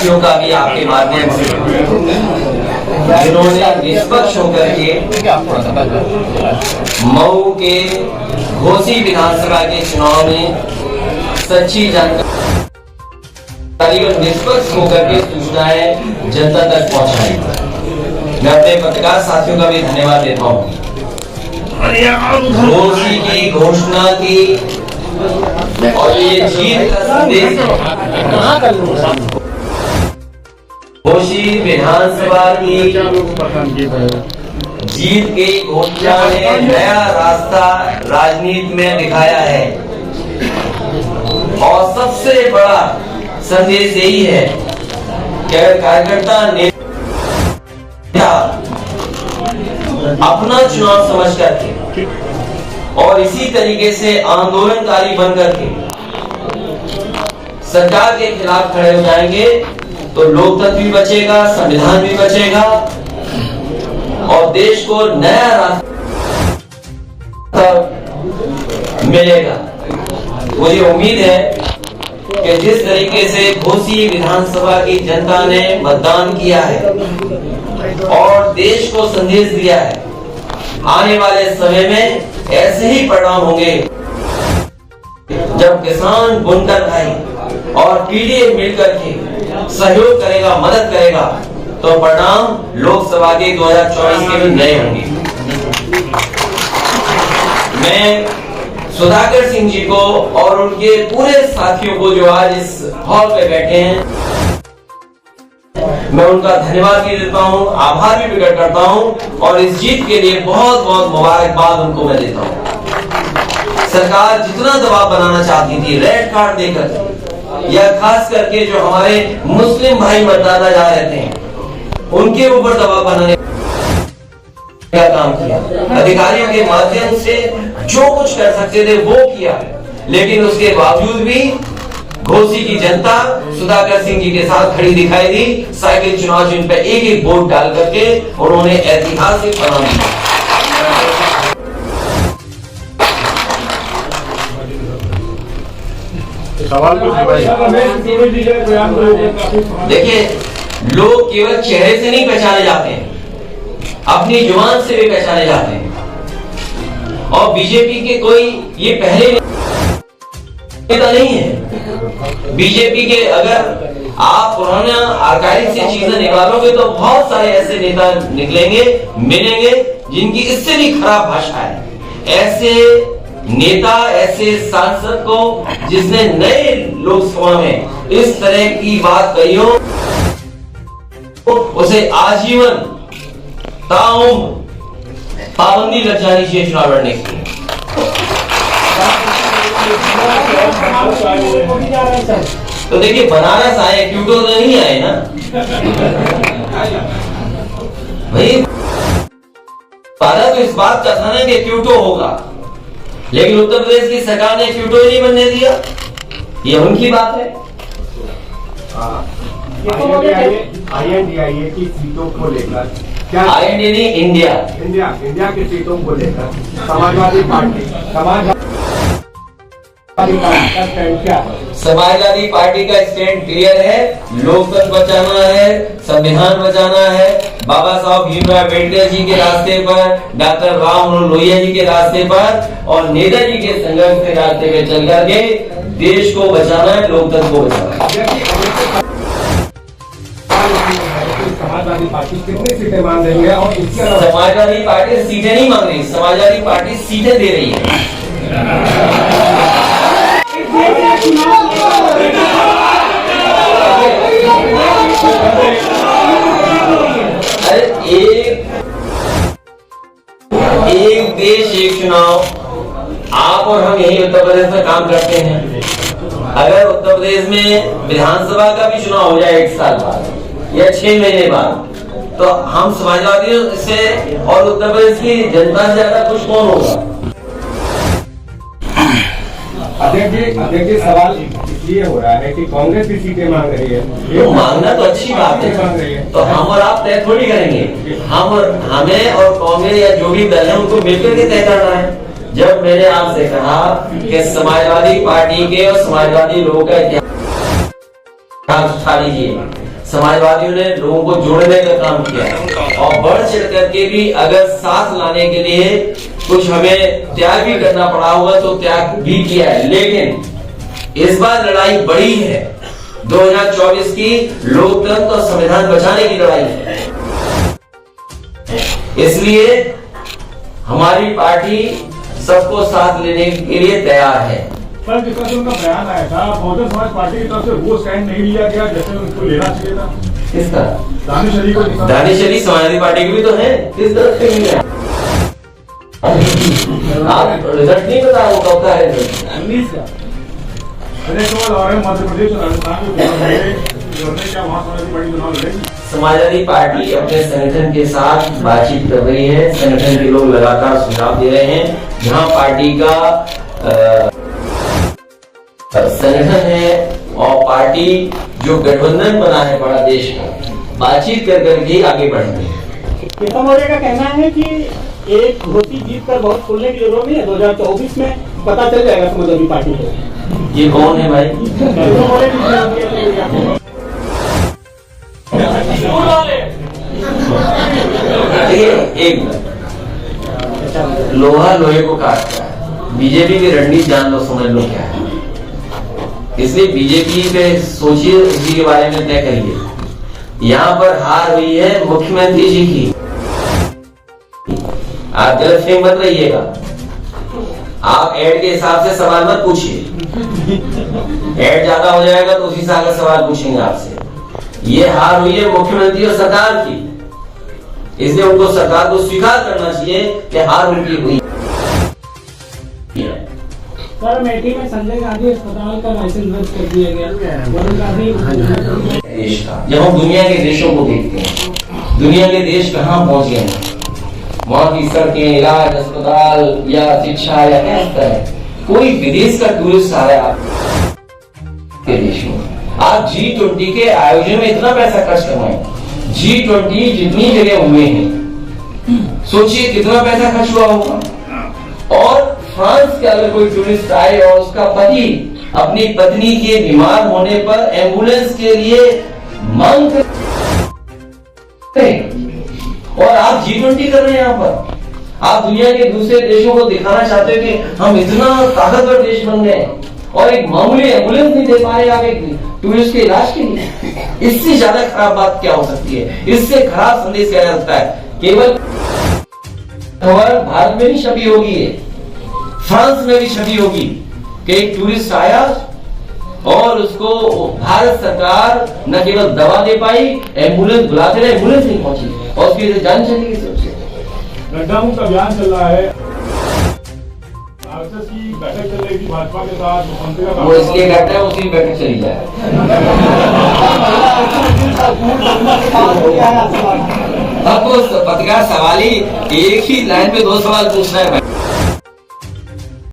साथियों का भी आपके माध्यम से, जिन्होंने निष्पक्ष होकर के मऊ के घोसी विधानसभा के चुनाव में सच्ची जानकारी और निष्पक्ष होकर के सूचनाएं जनता तक पहुंचाई। मैं अपने पत्रकार साथियों का भी धन्यवाद देता हूँ। घोसी की घोषणा की और ये जीत का संदेश घोसी विधानसभा की जीत की घोषणा ने नया रास्ता राजनीति में दिखाया है और सबसे बड़ा संदेश यही है कि कार्यकर्ता नेता अपना चुनाव समझ करके और इसी तरीके से आंदोलनकारी बनकर के सरकार के खिलाफ खड़े हो जाएंगे तो लोकतंत्र भी बचेगा, संविधान भी बचेगा और देश को नया रास्ता मिलेगा। मुझे उम्मीद है कि जिस तरीके से घोसी विधानसभा की जनता ने मतदान किया है और देश को संदेश दिया है, आने वाले समय में ऐसे ही परिणाम होंगे। जब किसान, बुनकर भाई और पीडीए मिलकर के सहयोग करेगा, मदद करेगा, तो परिणाम लोकसभा के 2024 के भी नए होंगे। मैं सुधाकर सिंह जी को और उनके पूरे साथियों को जो आज इस हॉल पे बैठे हैं, मैं उनका धन्यवाद भी देता हूं, आभार भी प्रकट करता हूं और इस जीत के लिए बहुत बहुत मुबारकबाद उनको मैं देता हूं। सरकार जितना दबाव बनाना चाहती थी रेड कार्ड देकर, या खास करके जो हमारे मुस्लिम भाई मतदाता जा रहे थे उनके ऊपर दबाव बनाने का काम किया, अधिकारियों के माध्यम से जो कुछ कर सकते थे वो किया, लेकिन उसके बावजूद भी घोसी की जनता सुधाकर सिंह जी के साथ खड़ी दिखाई दी। साइकिल चुनाव चिन्ह पे एक एक वोट डाल करके उन्होंने ऐतिहासिक परिणाम दिया। देखिए, लोग केवल चेहरे से नहीं पहचाने जाते हैं, अपनी जुबान से भी पहचाने जाते हैं। और बीजेपी के कोई ये पहले नेता नहीं है। बीजेपी के अगर आप पुराना आर्काइव से चीजें निकालोगे तो बहुत सारे ऐसे नेता निकलेंगे, मिलेंगे, जिनकी इससे भी खराब भाषा है। ऐसे नेता, ऐसे सांसद को जिसने नए लोकसभा में इस तरह की बात कही हो, उसे आजीवन ताउम्र पाबंदी लग जानी चाहिए चुनाव लड़ने के लिए। तो देखिए, बनारस आए, क्यूटो तो नहीं आए ना भाई। वादा तो इस बात का था ना कि क्यूटो होगा, लेकिन उत्तर प्रदेश की सरकार ने क्यूटो ही नहीं बनने दिया। ये उनकी बात है। INDIA की सीटों को लेकर क्या, INDIA इंडिया की सीटों को लेकर समाजवादी पार्टी समाजवादी पार्टी का स्टैंड क्लियर है। लोकतंत्र बचाना है, संविधान बचाना है, बाबा साहब भीमराव अम्बेडकर जी के रास्ते पर, डॉक्टर राम मनोहर लोहिया जी के रास्ते पर और नेताजी के संघर्ष के रास्ते पे चल करके देश को बचाना है, लोकतंत्र को बचाना है। समाजवादी पार्टी कितनी सीटें मांग रही है? और समाजवादी पार्टी सीटें नहीं मांग रही, समाजवादी पार्टी सीटें दे रही है। अरे एक देश एक चुनाव, आप और हम यही उत्तर प्रदेश में काम करते हैं। अगर उत्तर प्रदेश में विधानसभा का भी चुनाव हो जाए 1 साल बाद या 6 महीने बाद, तो हम समाजवादियों से और उत्तर प्रदेश की जनता से ज्यादा खुश कौन होगा? अध्यक्ष जी, सवाल इसलिए हो रहा है कि कांग्रेस भी सीटें मांग रही है। ये मांगना तो अच्छी बात है, तो हम और आप तय थोड़ी करेंगे। हमें और कांग्रेस या जो भी दल है उनको मिलकर के तय करना है। जब मैंने आपसे कहा कि समाजवादी पार्टी के और समाजवादी लोगों का इतिहास उठा लीजिए, समाजवादियों ने लोगों को जोड़ने का काम किया है और बढ़ चढ़ करके भी अगर साथ लाने के लिए कुछ हमें त्याग भी करना पड़ा होगा तो त्याग भी किया है। लेकिन इस बार लड़ाई बड़ी है, 2024 की लोकतंत्र और संविधान बचाने की लड़ाई है। इसलिए हमारी पार्टी सबको साथ लेने के लिए तैयार है। सर, जिस तरह से उनका बयान आया था, बहुजन समाज पार्टी की तरफ से वो स्टैंड नहीं लिया गया जैसे उनको लेना चाहिए था। किसका? दानिश अली को। दानिश अली समाजवादी पार्टी की भी तो है, किस तरफ से नहीं है? आप रिजल्ट नहीं पता वो कब का है? 19 का। अरे केवल और मध्य प्रदेश और राजस्थान में क्या वहाँ समाजवादी पार्टी चुनाव लड़ेगी? समाजवादी पार्टी अपने संगठन के साथ बातचीत कर रही है। संगठन के लोग लगातार सुझाव दे रहे हैं। जहां पार्टी का संगठन है और पार्टी जो गठबंधन बना है बड़ा देश का, बातचीत कर करके आगे बढ़ेंगे। केतन मौर्य का कहना है कि एक घोषी जीत कर बहुत खुलने की जरूरत नहीं है, 2024 में पता चल जाएगा समाजवादी पार्टी को। ये कौन है भाई? एक लोहा लोहे को काटता है। बीजेपी की रणनीति जान लो, समझ लो क्या है। इसलिए बीजेपी पे सोचिए, उसी के बारे में तय करिए। यहाँ पर हार हुई है मुख्यमंत्री जी की। आप गलत फहमी मत रहिएगा। आप ऐड के हिसाब से सवाल मत पूछिए। ऐड ज्यादा हो जाएगा तो उसी हिसाब का सवाल पूछेंगे आपसे। ये हार हुई है मुख्यमंत्री और सरकार की, इसलिए उनको सरकार को स्वीकार करना चाहिए कि हार उनकी हुई। सर, अमेठी में संजय गांधी अस्पताल का लाइसेंस रद्द कर दिया गया। वरुण गांधी देश का, जब हम दुनिया के देशों को देखते हैं, दुनिया के देश कहाँ पहुंच गए हैं, वहां की सड़कें, इलाज, अस्पताल या शिक्षा या क्या स्तर है। कोई विदेश का टूरिस्ट आ रहा है आपके देश में, आप G20 के आयोजन में इतना पैसा खर्च करवाएं। G20 जितनी जगह हुए हैं, सोचिए कितना पैसा खर्च हुआ होगा। और फ्रांस के अगर कोई टूरिस्ट आए और उसका पति अपनी पत्नी के बीमार होने पर एम्बुलेंस के लिए मांग करें, और आप G20 कर रहे हैं यहाँ पर। आप दुनिया के दूसरे देशों को दिखाना चाहते हो कि हम इतना ताकतवर देश बन गए और एक मामूली एम्बुलेंस नहीं दे पा रहे आप एक टूरिस्ट के इलाज के लिए। इससे ज्यादा खराब बात क्या हो सकती है? इससे खराब संदेश क्या जा सकता है? केवल खबर भारत में भी छपी होगी, फ्रांस में भी छपी होगी कि एक टूरिस्ट आया और उसको भारत सरकार न केवल दवा दे पाई, एम्बुलेंस बुलाते रहे, एम्बुलेंस नहीं पहुंची और उसकी जान चली गई। सबसे नड्डा मुक्त अभियान चल रहा है, आरएसएस की बैठक चल रही थी भाजपा के साथ, मुख्यमंत्री का वो इसलिए कहता है उसी बैठक चली जाए। अब तो पत्रकार सवाल ही एक ही लाइन में 2 सवाल पूछ रहा है भाई।